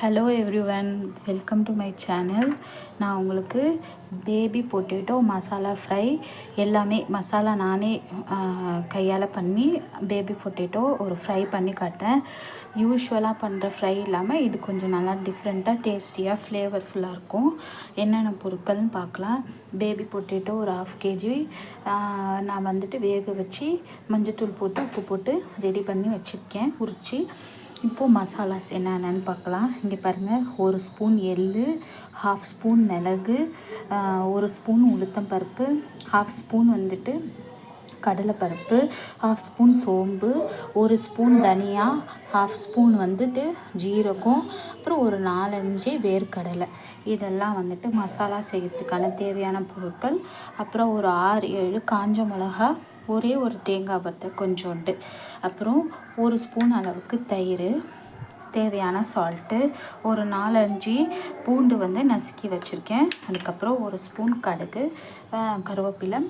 Hello everyone, welcome to my channel. நான் உங்களுக்கு baby potato masala fry எல்லாமே மசாலா நானே கையால் பண்ணி பேபி பொட்டேட்டோ ஒரு ஃப்ரை பண்ணி காட்டுறேன். யூஸ்வலாக பண்ணுற ஃப்ரை இல்லாமல் இது கொஞ்சம் நல்லா டிஃப்ரெண்ட்டாக டேஸ்டியாக ஃப்ளேவர்ஃபுல்லாக இருக்கும். என்னென்ன பொருட்கள்னு பார்க்கலாம். பேபி பொட்டேட்டோ ஒரு 1/2 kg நான் வேக வச்சு மஞ்சத்தூள் போட்டு உப்பு போட்டு ரெடி பண்ணி வச்சுருக்கேன் உரித்து. இப்போது மசாலாஸ் என்னென்னு பார்க்கலாம். இங்கே பாருங்கள், 1 ஸ்பூன் எள்ளு, 1/2 ஸ்பூன் மிளகு, 1 ஸ்பூன் உளுத்தம்பருப்பு, 1/2 ஸ்பூன் கடலைப்பருப்பு, 1/2 ஸ்பூன் சோம்பு, 1 ஸ்பூன் தனியா, 1/2 ஸ்பூன் ஜீரகம், அப்புறம் ஒரு 4-5 வேர்க்கடலை. இதெல்லாம் மசாலா செய்யறதுக்கான தேவையான பொருட்கள். அப்புறம் ஒரு 6-7 காஞ்ச மிளகா, ஒரே ஒரு தேங்காய் பத்தை கொஞ்சோண்டு, அப்புறம் 1 ஸ்பூன் அளவுக்கு தயிர், தேவையான சால்ட்டு, ஒரு 4-5 பூண்டு நசுக்கி வச்சுருக்கேன். அதுக்கப்புறம் 1 ஸ்பூன் கடுகு, கருவேப்பிலை,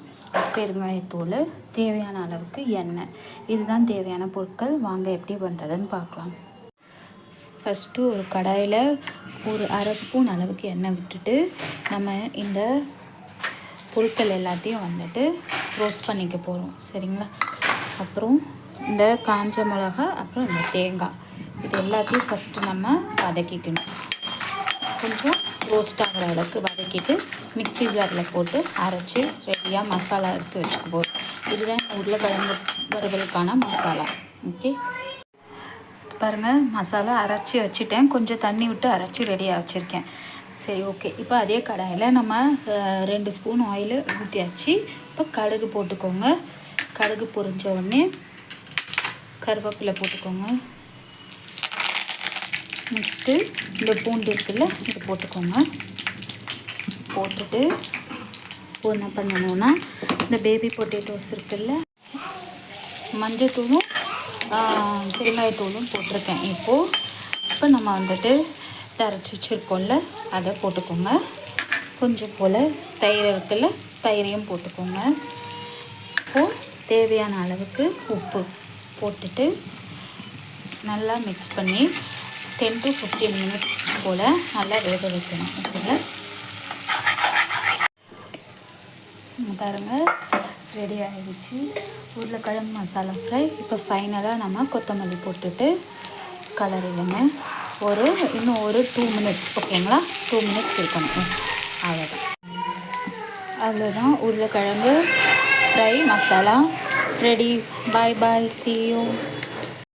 பெருங்காயத்தூள், தேவையான அளவுக்கு எண்ணெய். இதுதான் தேவையான பொருட்கள். வாங்க எப்படி பண்ணுறதுன்னு பார்க்கலாம். ஃபஸ்ட்டு ஒரு கடாயில் ஒரு 1/2 ஸ்பூன் அளவுக்கு எண்ணெய் விட்டுட்டு நம்ம இந்த பொருட்கள் எல்லாத்தையும் ரோஸ்ட் பண்ணிக்க போகிறோம். சரிங்களா? அப்புறம் இந்த காஞ்ச மிளகா, அப்புறம் இந்த தேங்காய், இது எல்லாத்தையும் ஃபஸ்ட்டு நம்ம வதக்கிக்கணும். கொஞ்சம் ரோஸ்ட் ஆகிற அளவுக்கு வதக்கிட்டு மிக்ஸி ஜாரில் போட்டு அரைச்சி ரெடியாக மசாலா எடுத்து வச்சுக்க போகிறோம். இதுதான் உருளைக்கிழங்கு வறுவலுக்கான மசாலா. ஓகே, பாருங்கள், மசாலா அரைச்சி வச்சுட்டேன். கொஞ்சம் தண்ணி விட்டு அரைச்சி ரெடியாக வச்சுருக்கேன். சரி, ஓகே. இப்போ அதே கடாயில் நம்ம 2 ஸ்பூன் ஆயில் ஊற்றியாச்சு. இப்போ கடுகு போட்டுக்கோங்க. கடுகு பொரிஞ்ச உடனே கருவேப்பிலை போட்டுக்கோங்க. நெக்ஸ்ட்டு இந்த பூண்டு இருக்குல்ல, இது போட்டுக்கோங்க. போட்டுட்டு என்ன பண்ணணுன்னா, இந்த பேபி பொட்டேட்டோஸ் இருக்குல்ல, மஞ்சத்தூளும் பெருங்காயத்தூளும் போட்டிருக்கேன். இப்போ நம்ம அரைச்சி வச்சுருக்கோம்ல, அதை போட்டுக்கோங்க. கொஞ்சம் போல் தயிர் இருக்குல்ல, தயிரையும் போட்டுக்கோங்க. இப்போது தேவையான அளவுக்கு உப்பு போட்டுட்டு நல்லா மிக்ஸ் பண்ணி 10 to 15 மினிட்ஸ் போல் நல்லா வேக வைக்கணும். ஓகேங்களா? பாருங்கள், ரெடி ஆகிடுச்சு உருளைக்கிழங்கு மசாலா ஃப்ரை. இப்போ ஃபைனலாக நம்ம கொத்தமல்லி போட்டுட்டு கலரிடுங்க. இன்னும் ஒரு 2 மினிட்ஸ். ஓகேங்களா? 2 மினிட்ஸ் இருக்கணும். அவ்வளோதான் உருளைக்கிழங்கு fry masala ready. Bye bye, see you.